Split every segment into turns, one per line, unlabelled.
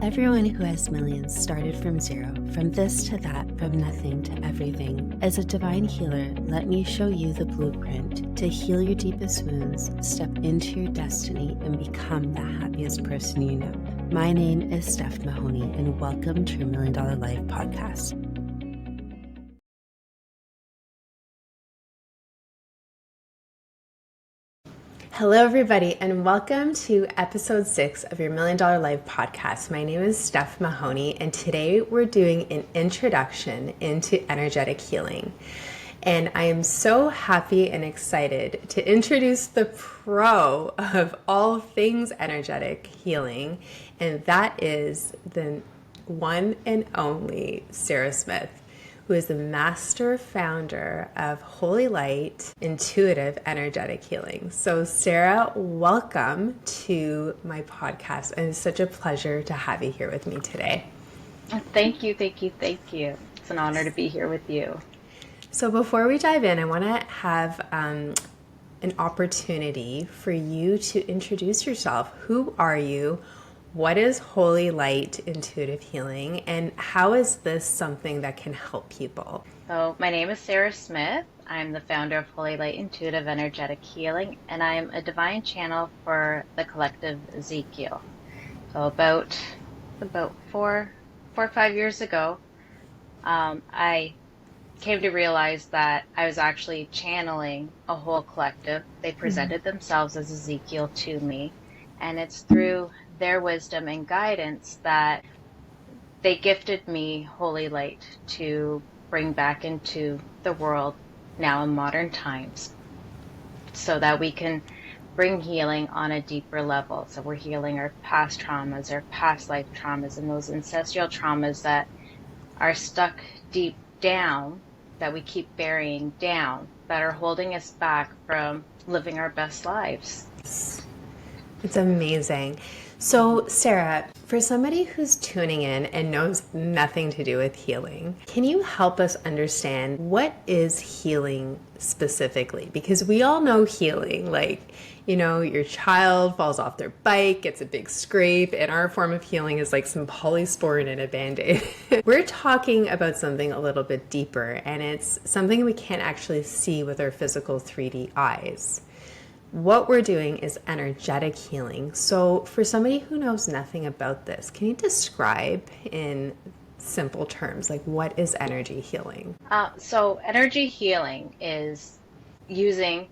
Everyone who has millions started from zero, from this to that, from nothing to everything. As a divine healer, let me show you the blueprint to heal your deepest wounds, step into your destiny, and become the happiest person you know. My name is Steph Mahoney, and welcome to your $1 Million Life podcast. Hello, everybody, and welcome to episode 6 of your $1 Million Life podcast. My name is Steph Mahoney, and today we're doing an introduction into energetic healing. And I am so happy and excited to introduce the pro of all things energetic healing, and that is the one and only Sarah Smith, who is the master founder of Holy Light Intuitive Energetic Healing. So Sarah, welcome to my podcast, and it's such a pleasure to have you here with me today.
Thank you. It's an honor to be here with you.
So before we dive in, I want to have an opportunity for you to introduce yourself. Who are you? What is Holy Light Intuitive Healing, and how is this something that can help people?
So my name is Sarah Smith. I'm the founder of Holy Light Intuitive Energetic Healing, and I am a divine channel for the collective Ezekiel. So about 4 or 5 years ago, I came to realize that I was actually channeling a whole collective. They presented themselves as Ezekiel to me, and it's through their wisdom and guidance that they gifted me Holy Light to bring back into the world now in modern times, so that we can bring healing on a deeper level. So we're healing our past traumas, our past life traumas, and those ancestral traumas that are stuck deep down, that we keep burying down, that are holding us back from living our best lives.
It's amazing. So Sarah, for somebody who's tuning in and knows nothing to do with healing, can you help us understand what is healing specifically? Because we all know healing, like, you know, your child falls off their bike, gets a big scrape, and our form of healing is like some polysporin and a Band-Aid. We're talking about something a little bit deeper, and it's something we can't actually see with our physical 3D eyes. What we're doing is energetic healing. So for somebody who knows nothing about this, can you describe in simple terms, like, what is energy healing?
So energy healing is using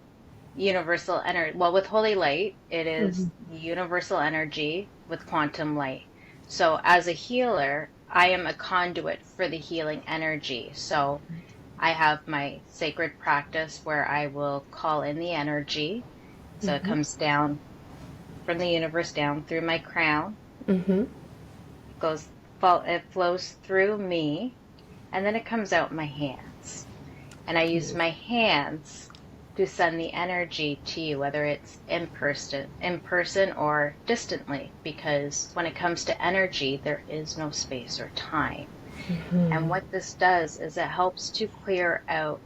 universal energy. Well, with Holy Light, it is universal energy with quantum light. So as a healer, I am a conduit for the healing energy. So I have my sacred practice where I will call in the energy. So it comes down from the universe down through my crown. It flows through me, and then it comes out my hands. And I use my hands to send the energy to you, whether it's in person or distantly, because when it comes to energy, there is no space or time. And what this does is it helps to clear out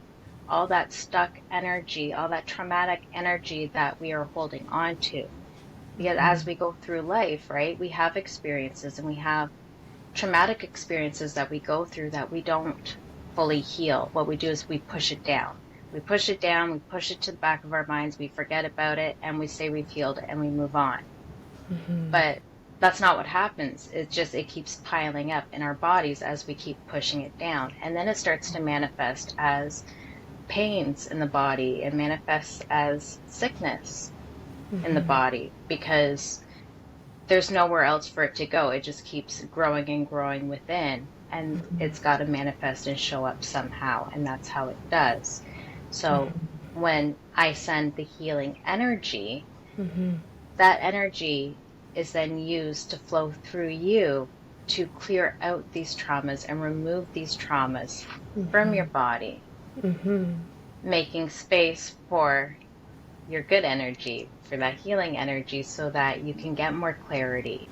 all that stuck energy, all that traumatic energy that we are holding on to. Because as we go through life, right, we have experiences, and we have traumatic experiences that we go through that we don't fully heal. What we do is we push it down. We push it down, we push it to the back of our minds, we forget about it, and we say we've healed it, and we move on. But that's not what happens. It keeps piling up in our bodies as we keep pushing it down. And then it starts to manifest as pains in the body, and manifests as sickness in the body, because there's nowhere else for it to go. It just keeps growing and growing within, and it's got to manifest and show up somehow, and that's how it does. So when I send the healing energy, that energy is then used to flow through you to clear out these traumas and remove these traumas from your body. Making space for your good energy, for that healing energy, so that you can get more clarity.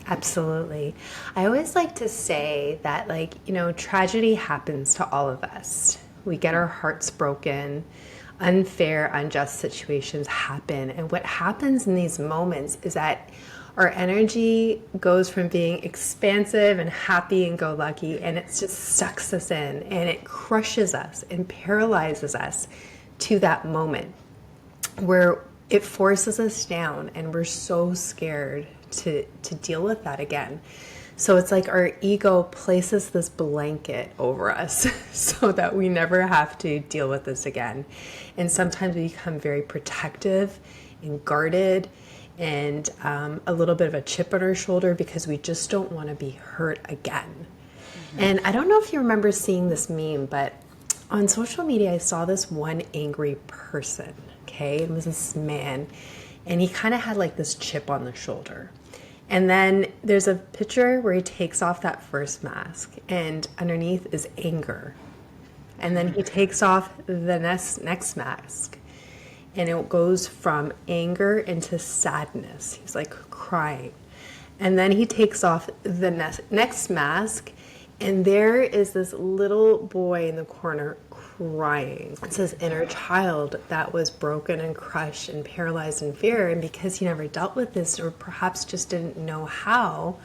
Absolutely. I always like to say that, like, you know, tragedy happens to all of us. We get our hearts broken. Unfair, unjust situations happen. And what happens in these moments is that Our energy goes from being expansive and happy and go lucky, and it just sucks us in and it crushes us and paralyzes us to that moment where it forces us down and we're so scared to deal with that again. So it's like our ego places this blanket over us so that we never have to deal with this again. And sometimes we become very protective and guarded and a little bit of a chip on our shoulder because we just don't want to be hurt again. And I don't know if you remember seeing this meme, but on social media I saw this one angry person, okay? It was this man, and he kind of had like this chip on the shoulder. And then there's a picture where he takes off that first mask, and underneath is anger. And then he takes off the next mask, and it goes from anger into sadness. He's like crying. And then he takes off the next mask, and there is this little boy in the corner crying. It's his inner child that was broken and crushed and paralyzed in fear. And because he never dealt with this, or perhaps just didn't know how,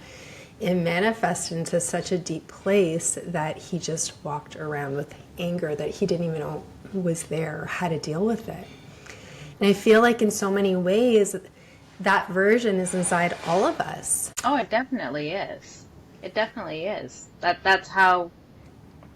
it manifested into such a deep place that he just walked around with anger that he didn't even know was there or how to deal with it. And I feel like in so many ways, that version is inside all of us.
Oh, it definitely is. It definitely is. That's how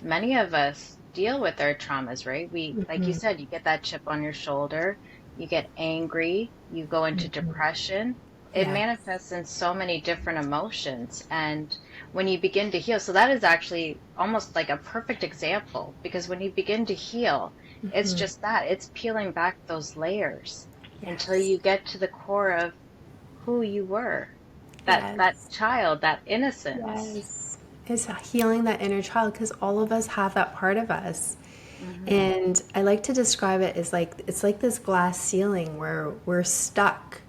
many of us deal with our traumas, right? We, like you said, you get that chip on your shoulder, you get angry, you go into depression. It manifests in so many different emotions. And when you begin to heal, so that is actually almost like a perfect example, because when you begin to heal, it's just that. It's peeling back those layers until you get to the core of who you were. That child, that innocence.
Yes. It's healing that inner child, because all of us have that part of us. And I like to describe it as like, it's like this glass ceiling where we're stuck.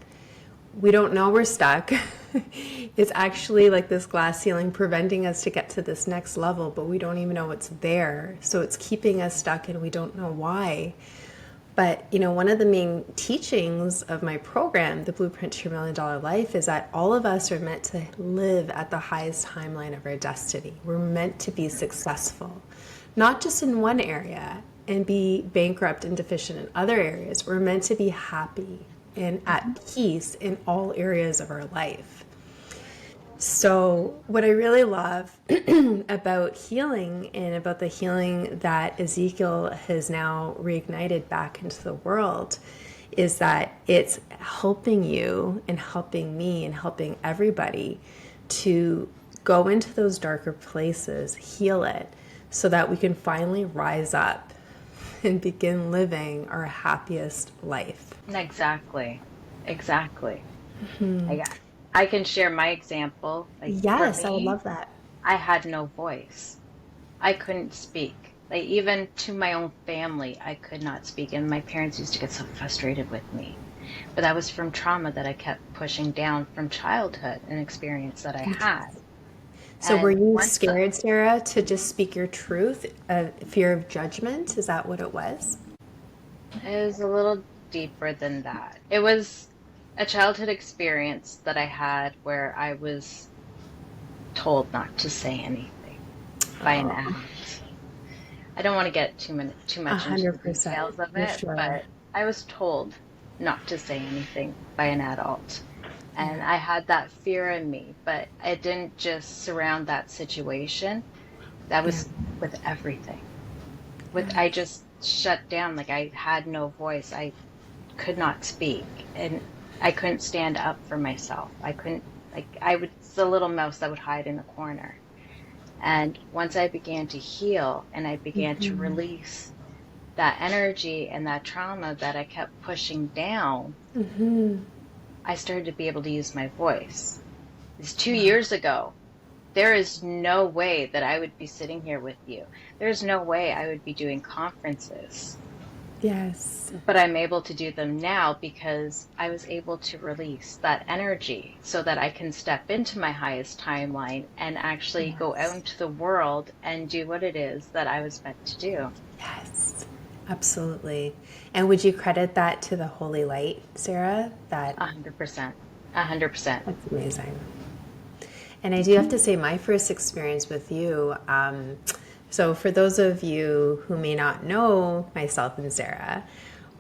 We don't know we're stuck. It's actually like this glass ceiling preventing us to get to this next level, but we don't even know what's there. So it's keeping us stuck and we don't know why. But, you know, one of the main teachings of my program, The Blueprint to Your $1 Million Life, is that all of us are meant to live at the highest timeline of our destiny. We're meant to be successful, not just in one area and be bankrupt and deficient in other areas. We're meant to be happy and at peace in all areas of our life. So what I really love about healing and about the healing that Ezekiel has now reignited back into the world is that it's helping you and helping me and helping everybody to go into those darker places, heal it, so that we can finally rise up and begin living our happiest life.
Exactly. I can share my example. Like,
yes,
for
I would
me,
love that.
I had no voice. I couldn't speak. Like, even to my own family, I could not speak. And my parents used to get so frustrated with me. But that was from trauma that I kept pushing down from childhood, an experience that I had.
So
And
were you
once
scared, Sarah, to just speak your truth? Fear of judgment? Is that what it was?
It was a little deeper than that. It was a childhood experience that I had where I was told not to say anything by an adult. I don't want to get too much into the
100%.
details of
For
it,
sure.
but I was told not to say anything by an adult. And I had that fear in me, but it didn't just surround that situation. That was with everything. I just shut down, like I had no voice. I could not speak, and I couldn't stand up for myself. I couldn't, like, it's a little mouse that would hide in a corner. And once I began to heal and I began to release that energy and that trauma that I kept pushing down, I started to be able to use my voice. It's 2 years ago. There is no way that I would be sitting here with you. There's no way I would be doing conferences.
Yes.
But I'm able to do them now because I was able to release that energy so that I can step into my highest timeline and actually go out into the world and do what it is that I was meant to do.
Yes, absolutely. And would you credit that to the holy light, Sarah? That
100%. 100%.
That's amazing. And I do have to say, my first experience with you, so for those of you who may not know myself and Sarah,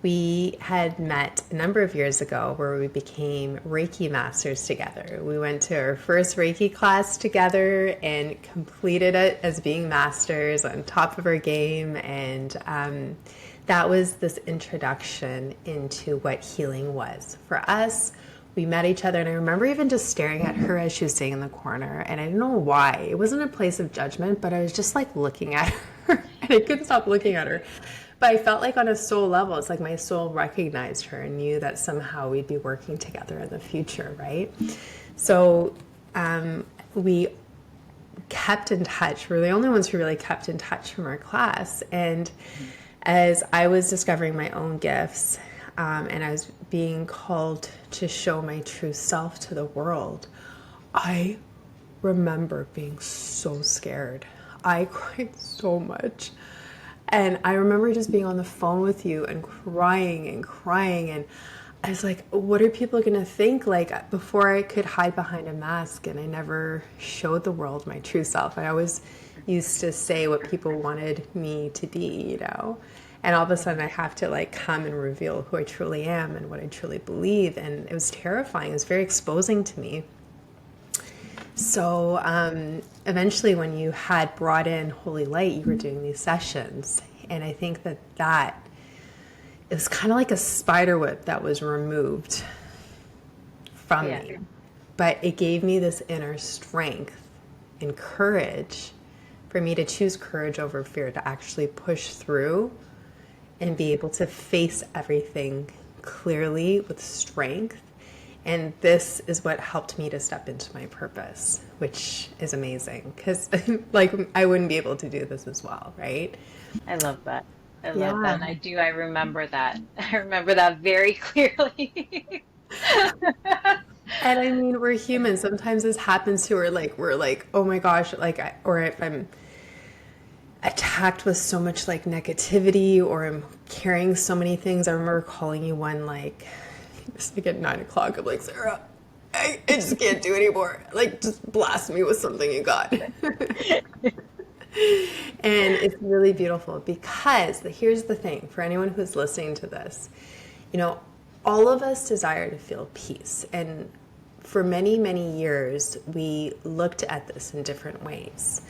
we had met a number of years ago where we became Reiki masters together. We went to our first Reiki class together and completed it as being masters on top of our game. And that was this introduction into what healing was for us. We met each other, and I remember even just staring at her as she was sitting in the corner, and I didn't know why. It wasn't a place of judgment, but I was just like looking at her, and I couldn't stop looking at her. But I felt like on a soul level, it's like my soul recognized her and knew that somehow we'd be working together in the future, right? So we kept in touch. We're the only ones who really kept in touch from our class. And as I was discovering my own gifts, and I was being called to show my true self to the world, I remember being so scared. I cried so much. And I remember just being on the phone with you and crying and crying. And I was like, what are people going to think? Like, before I could hide behind a mask, and I never showed the world my true self. I always used to say what people wanted me to be, you know? And all of a sudden I have to like come and reveal who I truly am and what I truly believe. And it was terrifying. It was very exposing to me. So eventually when you had brought in Holy Light, you were doing these sessions. And I think that it was kind of like a spider web that was removed from me. But it gave me this inner strength and courage for me to choose courage over fear, to actually push through and be able to face everything clearly with strength. And this is what helped me to step into my purpose, which is amazing, because like I wouldn't be able to do this as well, right?
I love that. I love that. And I remember that. I remember that very clearly.
And I mean, we're human. Sometimes this happens to her, like we're like, oh my gosh, like, or if I'm attacked with so much like negativity, or I'm carrying so many things. I remember calling you one, like, it's like at 9 o'clock. I'm like, Sarah, I just can't do anymore. Like, just blast me with something you got. And it's really beautiful because here's the thing for anyone who's listening to this, you know, all of us desire to feel peace. And for many, many years, we looked at this in different ways.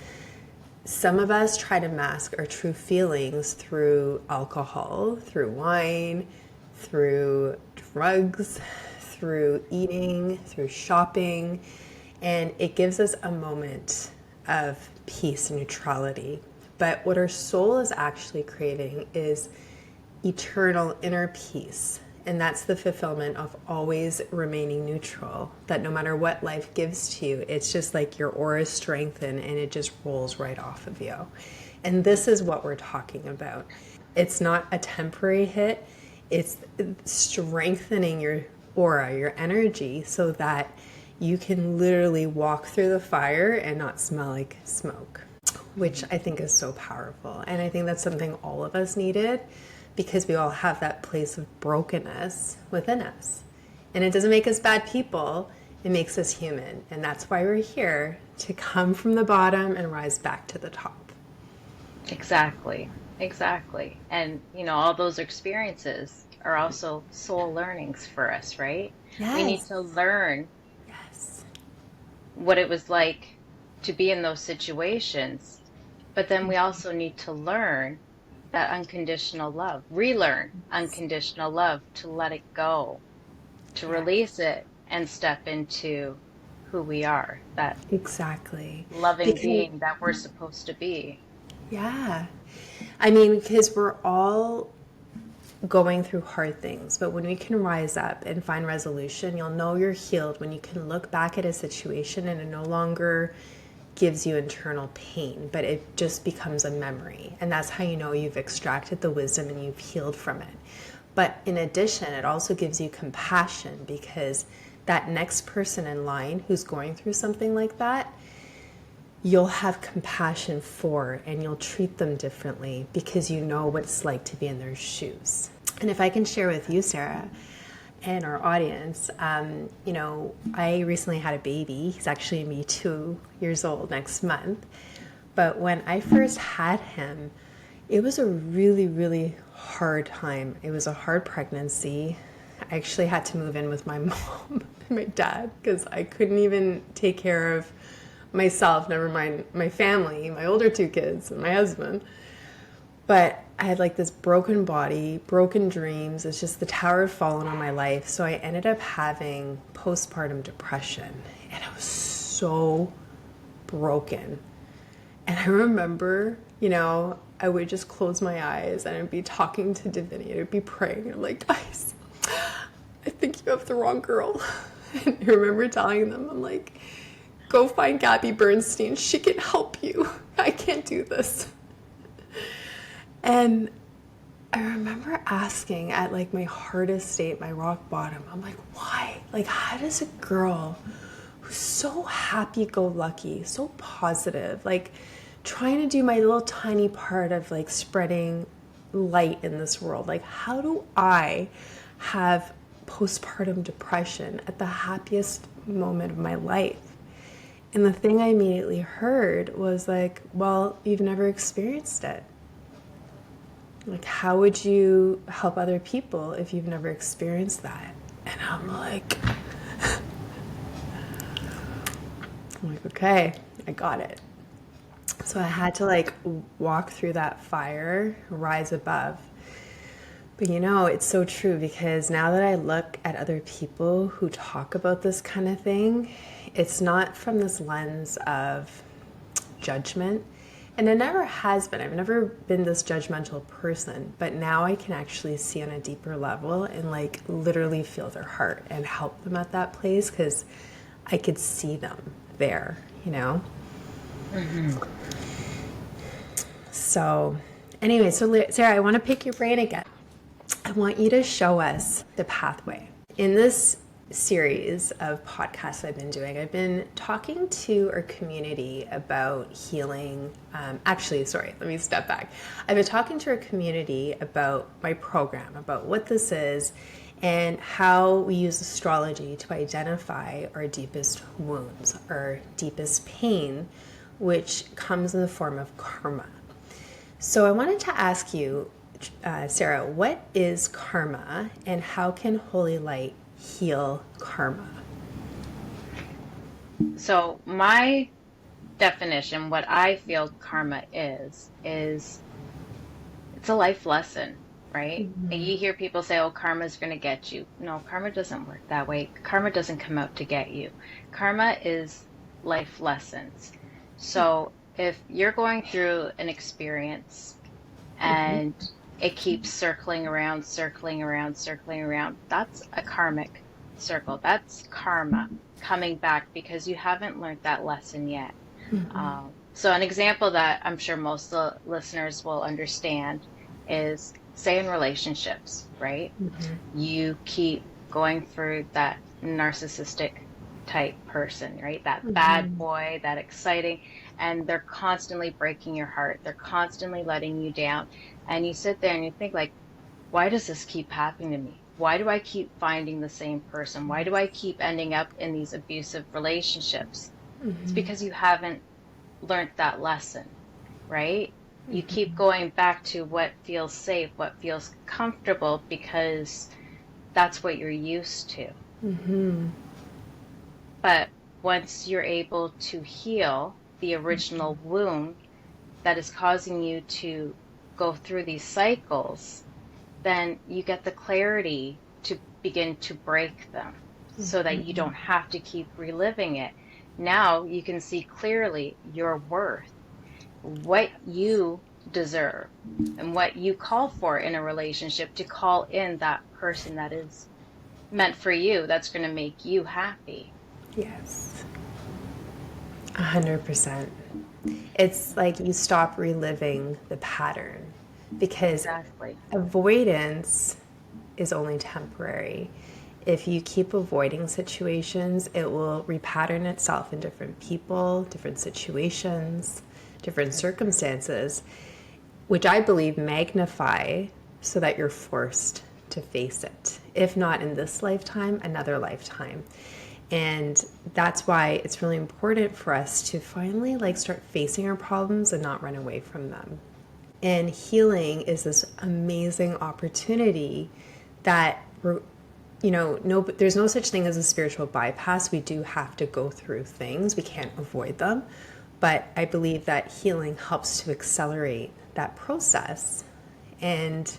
Some of us try to mask our true feelings through alcohol, through wine, through drugs, through eating, through shopping, and it gives us a moment of peace and neutrality. But what our soul is actually craving is eternal inner peace. And that's the fulfillment of always remaining neutral, that no matter what life gives to you, it's just like your aura is strengthened and it just rolls right off of you. And this is what we're talking about. It's not a temporary hit. It's strengthening your aura, your energy, so that you can literally walk through the fire and not smell like smoke, which I think is so powerful. And I think that's something all of us needed, because we all have that place of brokenness within us. And it doesn't make us bad people, it makes us human. And that's why we're here, to come from the bottom and rise back to the top.
Exactly. Exactly. And, you know, all those experiences are also soul learnings for us, right?
Yes.
We need to learn what it was like to be in those situations. But then we also need to learn that unconditional love, relearn unconditional love, to let it go, to release it and step into who we are, that loving being that we're supposed to be.
Yeah. I mean, because we're all going through hard things, but when we can rise up and find resolution, you'll know you're healed when you can look back at a situation and it no longer gives you internal pain, but it just becomes a memory. And that's how you know you've extracted the wisdom and you've healed from it. But in addition, it also gives you compassion, because that next person in line who's going through something like that, you'll have compassion for, and you'll treat them differently because you know what it's like to be in their shoes. And if I can share with you, Sarah, and our audience, you know, I recently had a baby. He's actually gonna be 2 years old next month. But when I first had him, it was a really, really hard time. It was a hard pregnancy. I actually had to move in with my mom and my dad because I couldn't even take care of myself, never mind my family, my older 2 kids, and my husband. But I had like this broken body, broken dreams. It's just the tower had fallen on my life. So I ended up having postpartum depression. And I was so broken. And I remember, you know, I would just close my eyes and I'd be talking to divinity. I'd be praying. And I'm like, guys, I think you have the wrong girl. And I remember telling them, I'm like, go find Gabby Bernstein. She can help you. I can't do this. And I remember asking at like my hardest state, my rock bottom, I'm like, why? Like, how does a girl who's so happy-go-lucky, so positive, like trying to do my little tiny part of like spreading light in this world, like how do I have postpartum depression at the happiest moment of my life? And the thing I immediately heard was like, well, you've never experienced it. Like, how would you help other people if you've never experienced that? And I'm like, okay, I got it. So I had to like walk through that fire, rise above. But you know, it's so true because now that I look at other people who talk about this kind of thing, it's not from this lens of judgment. And it never has been. I've never been this judgmental person, but now I can actually see on a deeper level and like literally feel their heart and help them at that place because I could see them there, you know? Mm-hmm. So anyway, so Sarah, I want to pick your brain again. I want you to show us the pathway. In this series of podcasts I've been doing, I've been talking to our community about healing. Let me step back. I've been talking to our community about my program, about what this is, and how we use astrology to identify our deepest wounds, our deepest pain, which comes in the form of karma. So I wanted to ask you, Sarah, what is karma and how can holy light heal karma?
So my definition, what I feel karma is it's a life lesson, right?
Mm-hmm.
And you hear people say, oh, karma's going to get you. No, karma doesn't work that way. Karma doesn't come out to get you. Karma is life lessons. So if you're going through an experience and it keeps circling around, that's a karmic circle. That's karma coming back because you haven't learned that lesson yet. Mm-hmm. So an example that I'm sure most of the listeners will understand is, say in relationships, right? Mm-hmm. You keep going through that narcissistic type person, right? That bad boy, that exciting, and they're constantly breaking your heart. They're constantly letting you down. And you sit there and you think like, why does this keep happening to me? Why do I keep finding the same person? Why do I keep ending up in these abusive relationships? Mm-hmm. It's because you haven't learned that lesson, right? Mm-hmm. You keep going back to what feels safe, what feels comfortable, because that's what you're used to. Mm-hmm. But once you're able to heal the original wound that is causing you to go through these cycles, then you get the clarity to begin to break them so that you don't have to keep reliving it. Now you can see clearly your worth, what you deserve, and what you call for in a relationship, to call in that person that is meant for you, that's going to make you happy.
Yes. 100%. It's like you stop reliving the pattern because avoidance is only temporary. If you keep avoiding situations, it will repattern itself in different people, different situations, different circumstances, which I believe magnify so that you're forced to face it. If not in this lifetime, another lifetime. And that's why it's really important for us to finally like start facing our problems and not run away from them. And healing is this amazing opportunity that there's no such thing as a spiritual bypass. We do have to go through things. We can't avoid them. But I believe that healing helps to accelerate that process. And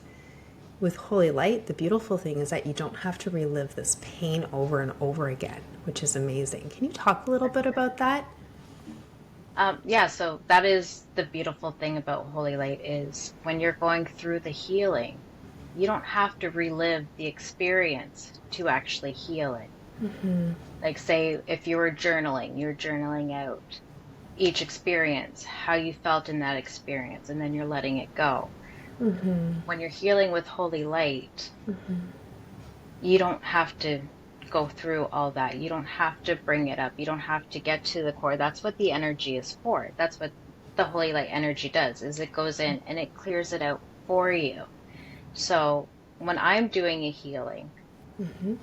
with Holy Light, the beautiful thing is that you don't have to relive this pain over and over again, which is amazing. Can you talk a little bit about that?
Yeah, so that is the beautiful thing about Holy Light is when you're going through the healing, you don't have to relive the experience to actually heal it.
Mm-hmm.
Like say if you were journaling, you're journaling out each experience, how you felt in that experience, and then you're letting it go.
Mm-hmm.
When you're healing with Holy Light,
Mm-hmm.
you don't have to go through all that. You don't have to bring it up. You don't have to get to the core. That's what the energy is for. That's what the Holy Light energy does, is it goes in and it clears it out for you. So when I'm doing a healing,
Mm-hmm.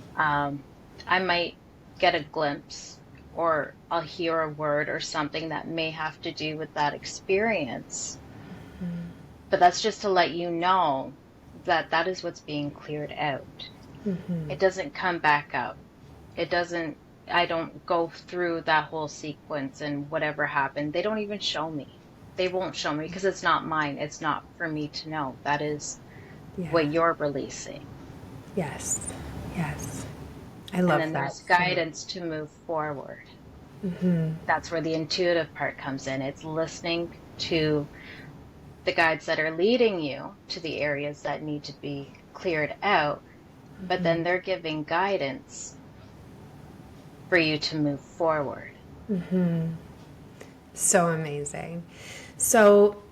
I might get a glimpse or I'll hear a word or something that may have to do with that experience.
Mm-hmm.
But that's just to let you know that that is what's being cleared out.
Mm-hmm.
It doesn't come back up. I don't go through that whole sequence and whatever happened. They don't even show me. They won't show me because it's not mine. It's not for me to know. That is what you're releasing.
Yes. Yes. I love that.
And then there's guidance to move forward.
Mm-hmm.
That's where the intuitive part comes in. It's listening to the guides that are leading you to the areas that need to be cleared out, but then they're giving guidance for you to move forward.
Mm-hmm. So amazing. So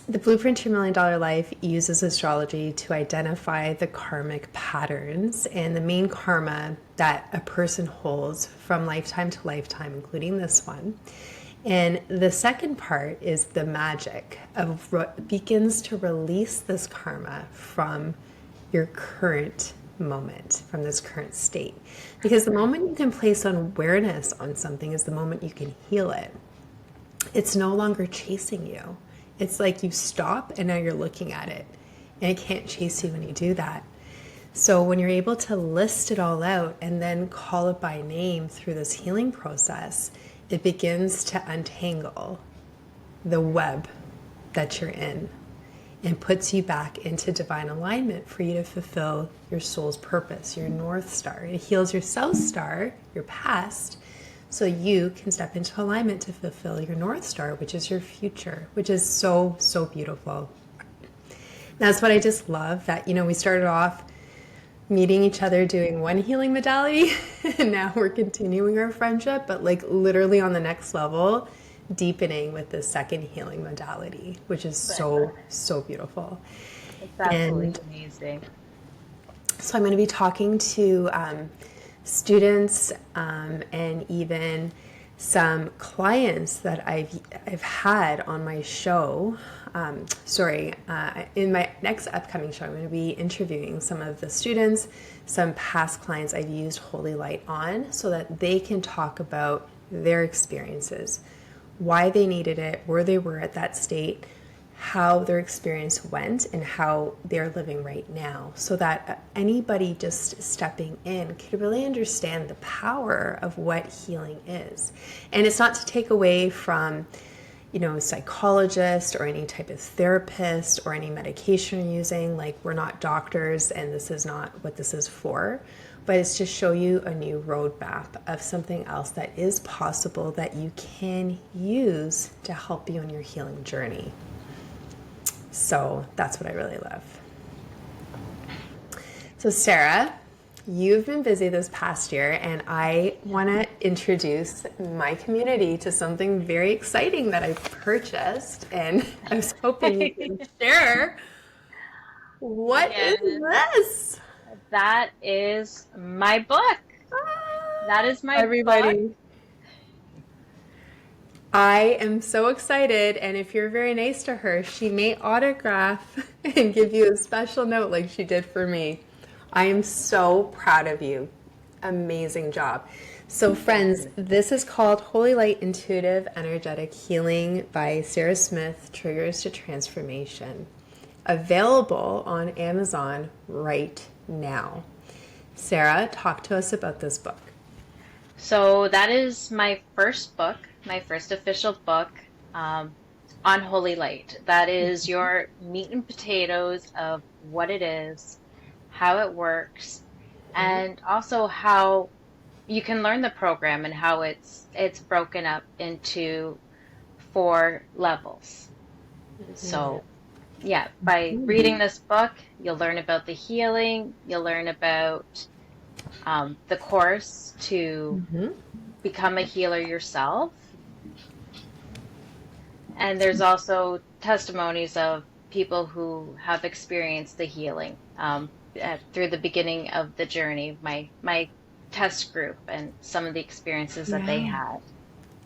the Blueprint to Your Million Dollar Life uses astrology to identify the karmic patterns and the main karma that a person holds from lifetime to lifetime, including this one. And the second part is the magic of what begins to release this karma from your current moment, from this current state. Because the moment you can place an awareness on something is the moment you can heal it. It's no longer chasing you. It's like you stop and now you're looking at it. And it can't chase you when you do that. So when you're able to list it all out and then call it by name through this healing process, it begins to untangle the web that you're in and puts you back into divine alignment for you to fulfill your soul's purpose, your North Star. It heals your South Star, your past, so you can step into alignment to fulfill your North Star, which is your future, which is so, so beautiful. That's what I just love, that, we started off meeting each other doing one healing modality, and now we're continuing our friendship, but like literally on the next level, deepening with the second healing modality, which is so, so beautiful.
It's absolutely amazing.
So I'm going to be talking to students and even some clients that I've had on my show. In my next upcoming show, I'm going to be interviewing some of the students, some past clients I've used Holy Light on, so that they can talk about their experiences, why they needed it, where they were at that state, how their experience went, and how they're living right now, so that anybody just stepping in can really understand the power of what healing is. And it's not to take away from a psychologist or any type of therapist or any medication you're using. Like, we're not doctors and this is not what this is for, but it's to show you a new roadmap of something else that is possible that you can use to help you in your healing journey. So that's what I really love. So Sarah, you've been busy this past year, and I want to introduce my community to something very exciting that I purchased, and I was hoping you can share. What is this?
That is my book. That is my
Everybody.
book.
I am so excited, and if you're very nice to her, she may autograph and give you a special note like she did for me. I am so proud of you. Amazing job. So friends, this is called Holy Light Intuitive Energetic Healing by Sarah Smith, Triggers to Transformation. Available on Amazon right now. Sarah, talk to us about this book.
So that is my first book, my first official book on Holy Light. That is your meat and potatoes of what it is, how it works, and also how you can learn the program and how it's broken up into 4 levels. So yeah, by reading this book, you'll learn about the healing, you'll learn about the course to become a healer yourself. And there's also testimonies of people who have experienced the healing through the beginning of the journey, my test group and some of the experiences that they had.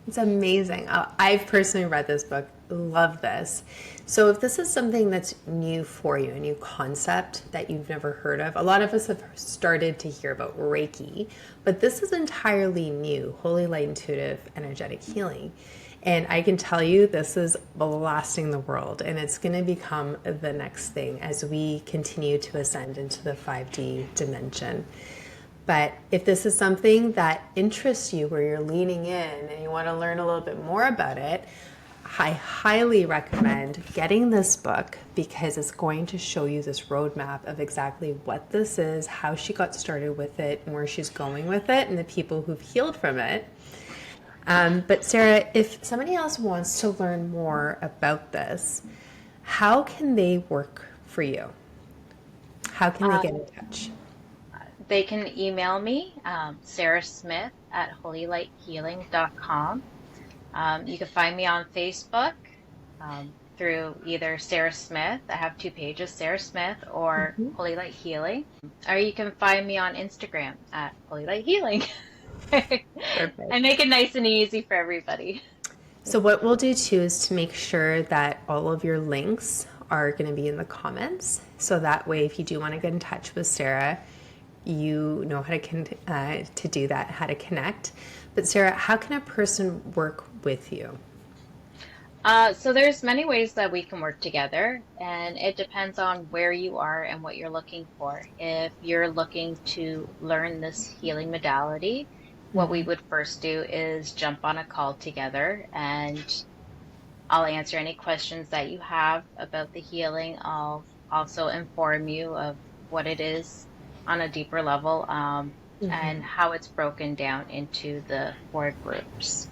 It's amazing. I've personally read this book, love this. So if this is something that's new for you, a new concept that you've never heard of, a lot of us have started to hear about Reiki, but this is entirely new, Holy Light Intuitive Energetic Healing. And I can tell you this is blasting the world, and it's going to become the next thing as we continue to ascend into the 5D dimension. But if this is something that interests you, where you're leaning in and you want to learn a little bit more about it, I highly recommend getting this book because it's going to show you this roadmap of exactly what this is, how she got started with it, and where she's going with it, and the people who've healed from it. But Sarah, if somebody else wants to learn more about this, how can they work for you? How can they get in touch?
They can email me, Sarah Smith at holylighthealing.com. You can find me on Facebook through either Sarah Smith. I have 2 pages, Sarah Smith or Holy Light Healing. Or you can find me on Instagram at Holy Light Healing.
Perfect.
I make it nice and easy for everybody.
So what we'll do too is to make sure that all of your links are going to be in the comments. So that way, if you do want to get in touch with Sarah, you know how to do that, how to connect. But Sarah, how can a person work with you?
So there's many ways that we can work together, and it depends on where you are and what you're looking for. If you're looking to learn this healing modality, what we would first do is jump on a call together, and I'll answer any questions that you have about the healing. I'll also inform you of what it is on a deeper level and how it's broken down into the 4 groups.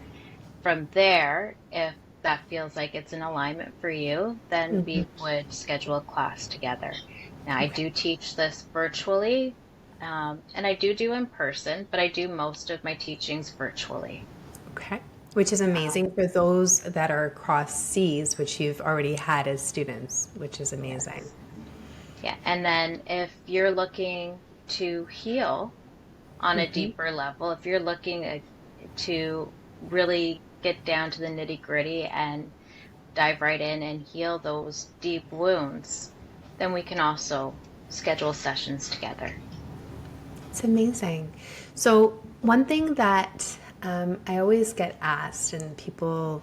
From there, if that feels like it's in alignment for you, then we would schedule a class together. Now, I do teach this virtually, and I do in person, but I do most of my teachings virtually.
Okay. Which is amazing for those that are across seas, which you've already had as students, which is amazing.
Yeah, and then if you're looking to heal on a deeper level, if you're looking to really get down to the nitty-gritty and dive right in and heal those deep wounds, then we can also schedule sessions together.
It's amazing. So one thing that I always get asked, and people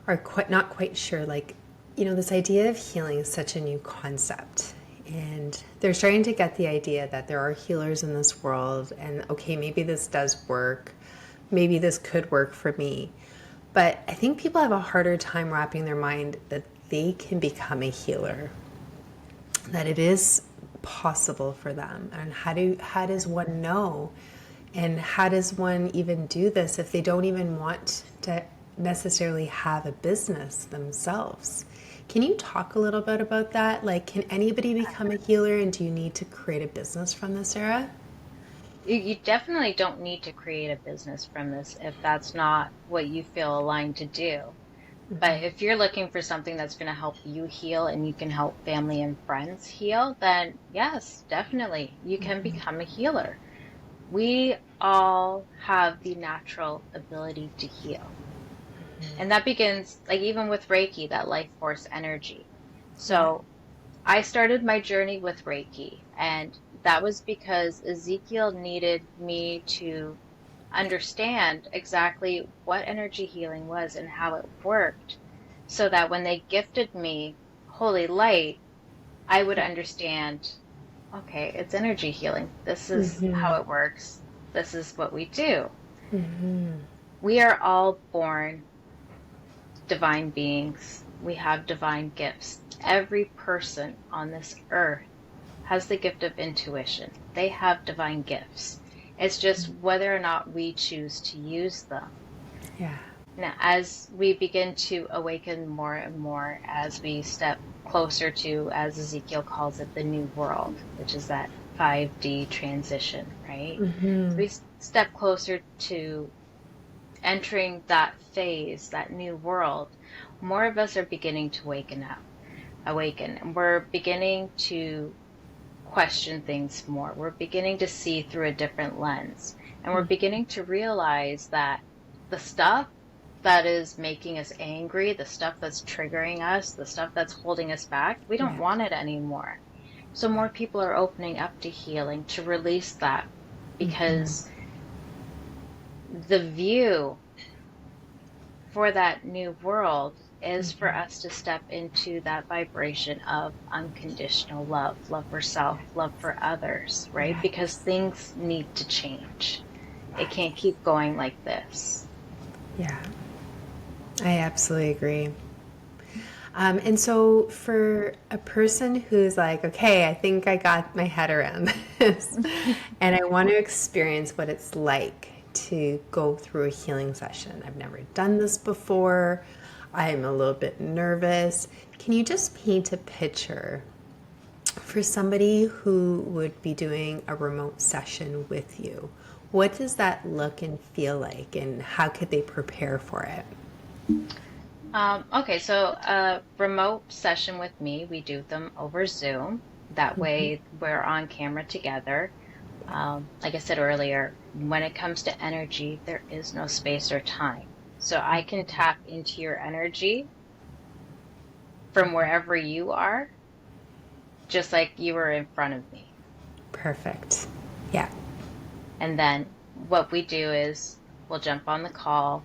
are not quite sure, like, this idea of healing is such a new concept. And they're starting to get the idea that there are healers in this world, and okay, maybe this does work. Maybe this could work for me. But I think people have a harder time wrapping their mind that they can become a healer, that it is possible for them. And how does one know? And how does one even do this if they don't even want to necessarily have a business themselves? Can you talk a little bit about that? Like, can anybody become a healer, and do you need to create a business from this, Sarah?
You definitely don't need to create a business from this if that's not what you feel aligned to do. But if you're looking for something that's going to help you heal and you can help family and friends heal, then yes, definitely, you can become a healer. We all have the natural ability to heal. And that begins, like, even with Reiki, that life force energy. So I started my journey with Reiki, and that was because Ezekiel needed me to understand exactly what energy healing was and how it worked, so that when they gifted me holy light, I would understand, okay, it's energy healing. This is
Mm-hmm.
how it works. This is what we do.
Mm-hmm.
We are all born divine beings. We have divine gifts. Every person on this earth has the gift of intuition. They have divine gifts. It's just whether or not we choose to use them.
Yeah.
Now, as we begin to awaken more and more, as we step closer to, as Ezekiel calls it, the new world, which is that 5D transition, right? So
Mm-hmm.
we step closer to entering that phase, that new world. More of us are beginning to awaken, and we're beginning to question things more. We're beginning to see through a different lens, and we're beginning to realize that the stuff that is making us angry, the stuff that's triggering us, the stuff that's holding us back, we don't
Yeah.
want it anymore. So more people are opening up to healing, to release that,
Mm-hmm.
because the view for that new world is for us to step into that vibration of unconditional love, love for self, love for others, right? Because
Yes.
things need to change. It can't keep going like this.
Yeah. I absolutely agree. And so, for a person who's like, okay, I think I got my head around this, and I want to experience what it's like to go through a healing session. I've never done this before. I'm a little bit nervous. Can you just paint a picture for somebody who would be doing a remote session with you? What does that look and feel like, and how could they prepare for it?
Okay, so a remote session with me, we do them over Zoom. That way we're on camera together. Like I said earlier, when it comes to energy, there is no space or time. So I can tap into your energy from wherever you are, just like you were in front of me.
Perfect. Yeah.
And then what we do is we'll jump on the call.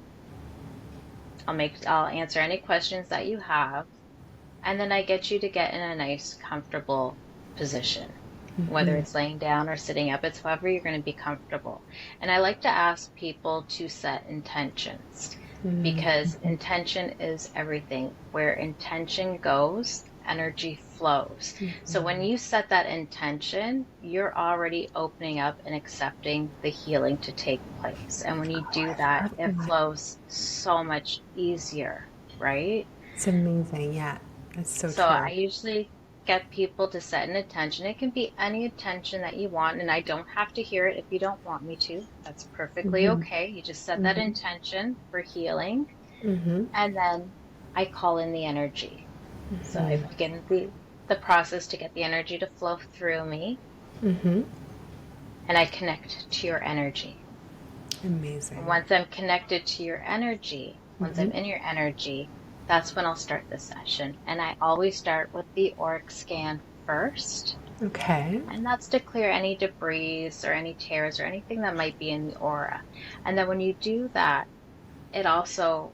I'll answer any questions that you have, and then I get you to get in a nice, comfortable position. Whether it's laying down or sitting up, it's however you're going to be comfortable. And I like to ask people to set intentions, because intention is everything. Where intention goes, energy flows. So when you set that intention, you're already opening up and accepting the healing to take place. And when you do that, it flows so much easier, right?
It's amazing. Yeah, that's so
So I
true.
usually get people to set an intention. It can be any intention that you want, and I don't have to hear it if you don't want me to. That's perfectly
Mm-hmm.
okay. You just set that
Mm-hmm.
intention for healing,
Mm-hmm.
and then I call in the energy. So I
Mm-hmm.
begin the process to get the energy to flow through me,
Mm-hmm.
and I connect to your energy. And
Amazing.
once I'm connected to your energy, once
Mm-hmm.
I'm in your energy, that's when I'll start the session. And I always start with the auric scan first.
Okay.
And that's to clear any debris or any tears or anything that might be in the aura. And then when you do that, it also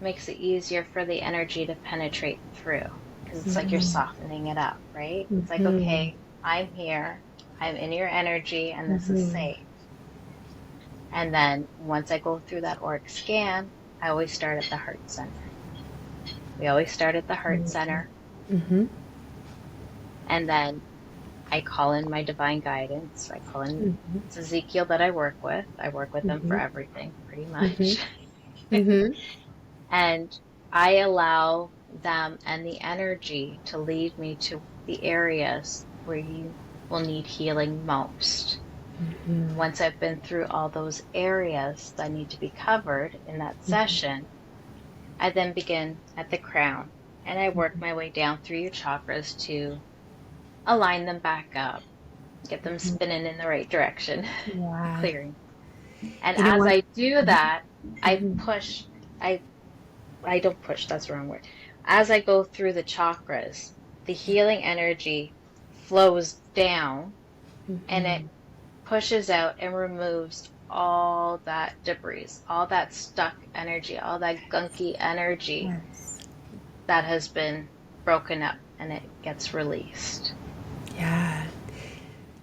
makes it easier for the energy to penetrate through, because it's like you're softening it up, right? It's like,
Mm-hmm.
okay, I'm here, I'm in your energy, and this is
Mm-hmm.
safe. And then once I go through that auric scan, I always start at the heart center. We always start at the heart center,
Mm-hmm.
and then I call in my divine guidance. I call in
Mm-hmm.
it's Ezekiel that I work with. I work with them for
Mm-hmm.
everything, pretty
Mm-hmm.
much.
Mm-hmm.
And I allow them and the energy to lead me to the areas where you will need healing most. Once I've been through all those areas that need to be covered in that session, I then begin at the crown, and I work my way down through your chakras to align them back up, get them spinning in the right direction,
Yeah.
clearing. And
You know
as
what?
I do that, I
Mm-hmm.
push, I I don't push, that's the wrong word. As I go through the chakras, the
Yeah.
healing energy flows down and it pushes out and removes all that debris, all that stuck energy, all that gunky energy
Yes.
that has been broken up, and it gets released.
Yeah.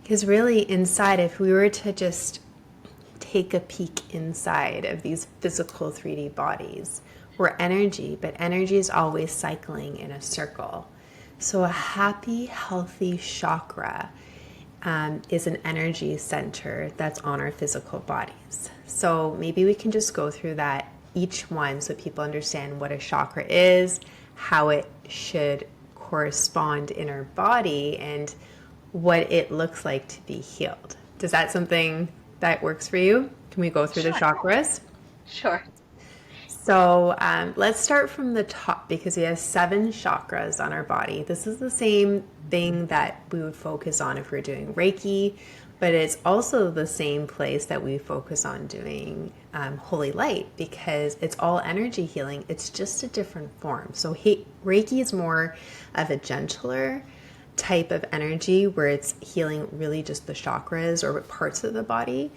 Because really, inside, if we were to just take a peek inside of these physical 3D bodies, we're energy, but energy is always cycling in a circle. So a happy, healthy chakra is an energy center that's on our physical bodies. So maybe we can just go through that each one so people understand what a chakra is, how it should correspond in our body, and what it looks like to be healed. Does that something that works for you? Can we go through the chakras?
Sure.
So let's start from the top because we have 7 chakras on our body. This is the same thing that we would focus on if we're doing Reiki, but it's also the same place that we focus on doing Holy Light because it's all energy healing. It's just a different form. So Reiki is more of a gentler type of energy where it's healing really just the chakras or parts of the body.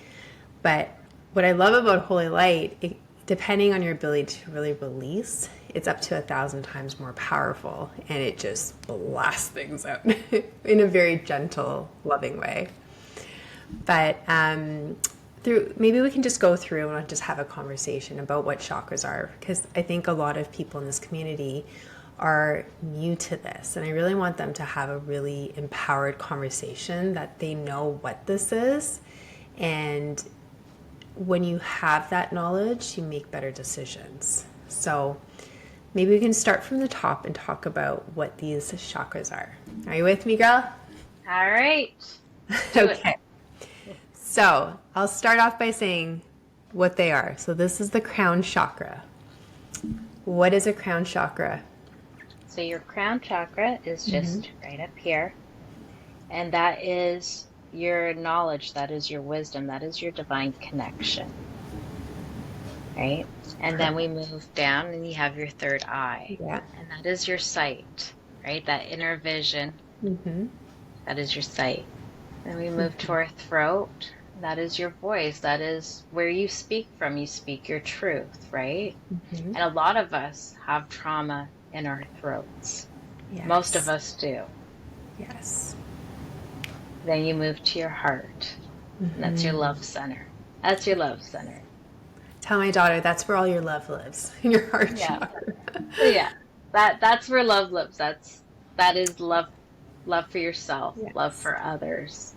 But what I love about Holy Light, depending on your ability to really release, it's up to 1,000 times more powerful, and it just blasts things out in a very gentle, loving way. But maybe we can just go through and just have a conversation about what chakras are, because I think a lot of people in this community are new to this, and I really want them to have a really empowered conversation that they know what this is, and when you have that knowledge, you make better decisions. So maybe we can start from the top and talk about what these chakras are. Are you with me, girl?
All right.
Okay. So I'll start off by saying what they are. So this is the crown chakra. What is a crown chakra?
So your crown chakra is just right up here. And that is your knowledge, that is your wisdom, that is your divine connection. Right? And then we move down and you have your third eye.
Yeah.
And that is your sight, right? That inner vision. That is your sight. Then we move to our throat. That is your voice. That is where you speak from. You speak your truth, right? And a lot of us have trauma in our throats.
Yes.
Most of us do.
Yes.
Then you move to your heart. And that's your love center. That's your love center.
Tell my daughter that's where all your love lives, in your heart chakra.
Yeah. That's where love lives. That is love for yourself, love for others.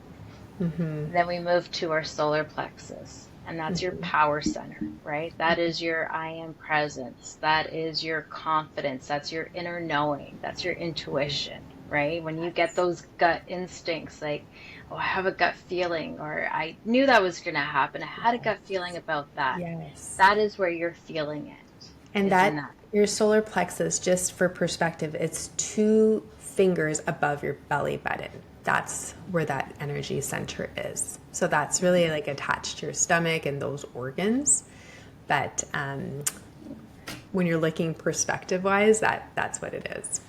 Then we move to our solar plexus, and that's your power center, right? That is your I am presence. That is your confidence. That's your inner knowing. That's your intuition, right? When you get those gut instincts, like, oh, I have a gut feeling, or I knew that was going to happen. I had a gut feeling about that.
Yes.
That is where you're feeling it.
And that your solar plexus, just for perspective, it's 2 fingers above your belly button. That's where that energy center is. So that's really like attached to your stomach and those organs. But when you're looking perspective-wise, that's what it is.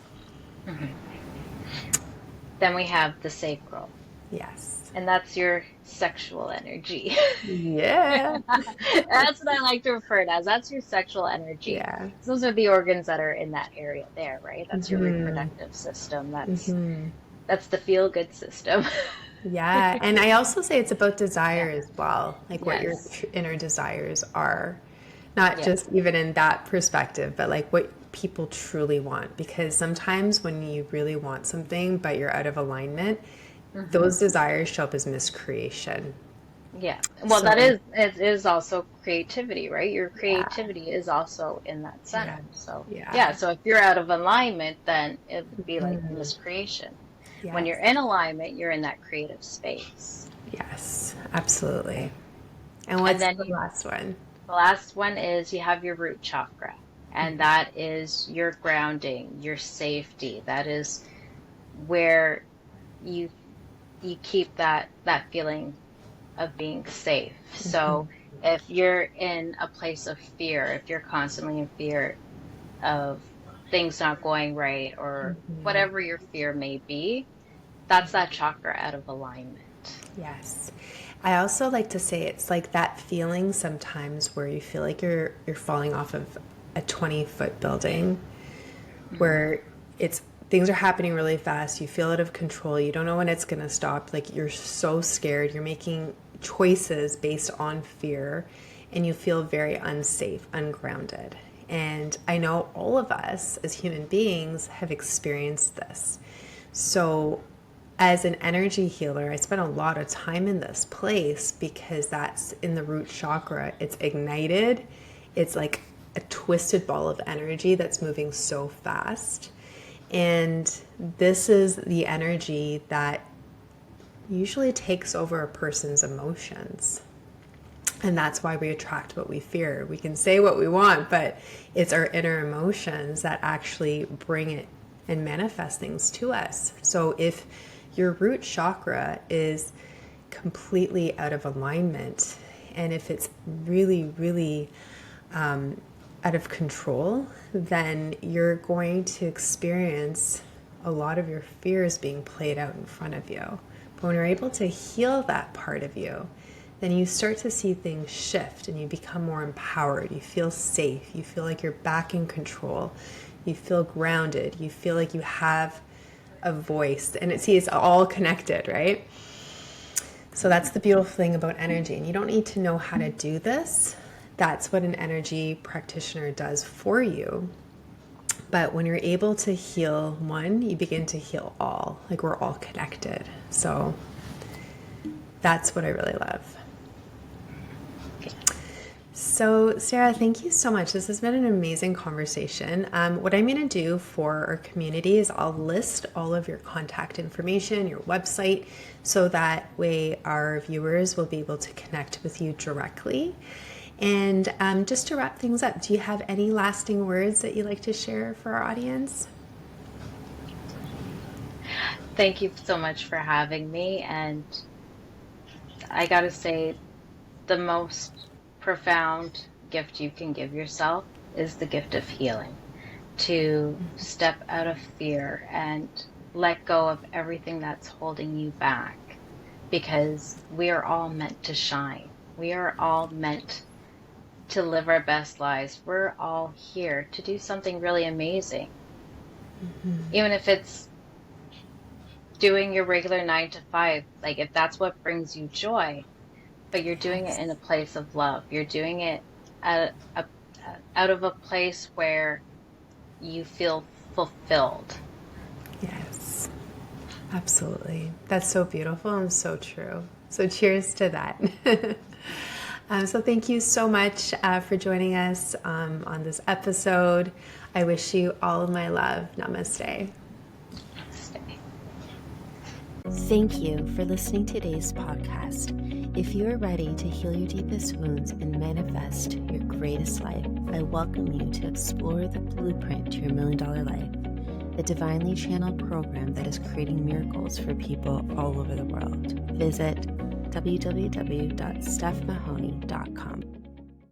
Then we have the sacral.
Yes.
And that's your sexual energy.
Yeah.
That's what I like to refer to as. That's your sexual energy.
Yeah.
Those are the organs that are in that area there, right? That's your reproductive system. That's the feel-good system.
Yeah. And I also say it's about desire as well, like what your inner desires are. Not just even in that perspective, but like what people truly want. Because sometimes when you really want something, but you're out of alignment, those desires show up as miscreation.
Yeah. Well, it is also creativity, right? Your creativity is also in that center. So, so if you're out of alignment, then it would be like miscreation.
Yes.
When you're in alignment, you're in that creative space.
Yes, absolutely. And what's the last one?
The last one is you have your root chakra, and that is your grounding, your safety. That is where you keep that feeling of being safe. So if you're in a place of fear, if you're constantly in fear of things not going right or whatever your fear may be, that's that chakra out of alignment.
Yes. I also like to say it's like that feeling sometimes where you feel like you're falling off of a 20-foot building, where it's things are happening really fast, you feel out of control, you don't know when it's going to stop, like you're so scared, you're making choices based on fear, and you feel very unsafe, ungrounded. And I know all of us as human beings have experienced this. So as an energy healer, I spent a lot of time in this place because that's in the root chakra. It's ignited. It's like a twisted ball of energy that's moving so fast. And this is the energy that usually takes over a person's emotions. And that's why we attract what we fear. We can say what we want, but it's our inner emotions that actually bring it and manifest things to us. So if your root chakra is completely out of alignment, and if it's really, really out of control, then you're going to experience a lot of your fears being played out in front of you. But when you're able to heal that part of you, then you start to see things shift and you become more empowered. You feel safe. You feel like you're back in control. You feel grounded. You feel like you have a voice. And it's all connected, right? So that's the beautiful thing about energy. And you don't need to know how to do this. That's what an energy practitioner does for you. But when you're able to heal one, you begin to heal all. Like we're all connected. So that's what I really love. So, Sarah, thank you so much. This has been an amazing conversation. What I'm going to do for our community is I'll list all of your contact information, your website, so that way our viewers will be able to connect with you directly. And just to wrap things up, do you have any lasting words that you'd like to share for our audience?
Thank you so much for having me. And I got to say, the most profound gift you can give yourself is the gift of healing. To step out of fear and let go of everything that's holding you back, because we are all meant to shine. We are all meant to live our best lives. We're all here to do something really amazing. Even if it's doing your regular 9 to 5, like if that's what brings you joy, but you're doing it in a place of love. You're doing it out of a place where you feel fulfilled.
Yes, absolutely. That's so beautiful and so true. So cheers to that. So thank you so much for joining us on this episode. I wish you all of my love. Namaste. Thank you for listening to today's podcast. If you are ready to heal your deepest wounds and manifest your greatest life, I welcome you to explore the blueprint to your $1 million life, the divinely channeled program that is creating miracles for people all over the world. Visit www.stephmahoney.com.